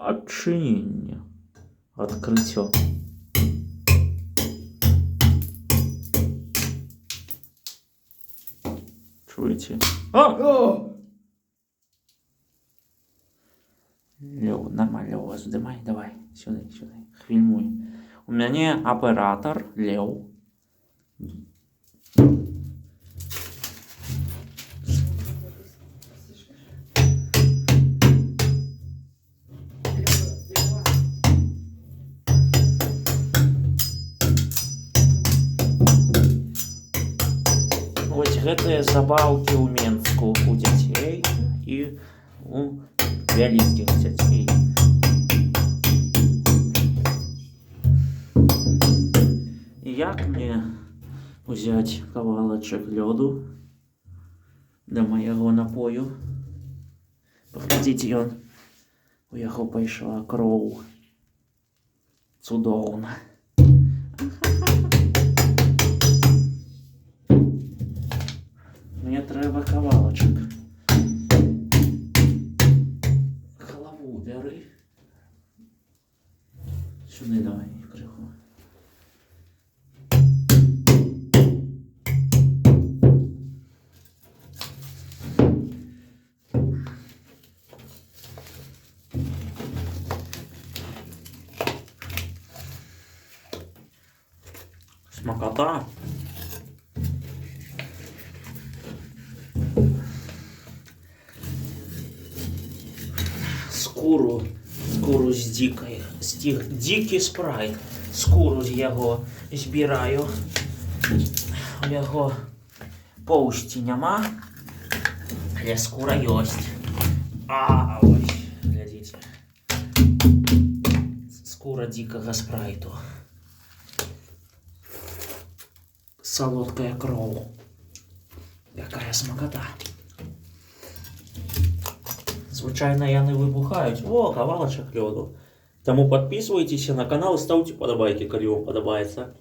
Адчыненне. Адкрыццё. Чуеце? Лёў, нормально у вас здымай, давай, сюды, хвильмуй. У мяне аператор Леў. Вось гэтыя забаўкі ў Менску у дзяцей і у вялікіх дзяцей. Як мне взять кавалачак лёду для майго напою? Паглядзіце, ён у яго пайшла кроў. Цудоўна. Мне трэба кавалачак. Галаву бяры. Сюды давай, крыху. Смакота. Скуру з дзікі спрайт. Скуру з яго збіраю. У яго поўсці няма, але скура ёсць. Ой, глядзіце. Скура дзікага спрайту. Солодкая кроў. Якая смакота. Звычайна яны выбухаюць. О, кавалачак лёду. Таму подписывайтесь на канал и ставьте подобайки, калі вам падабаецца.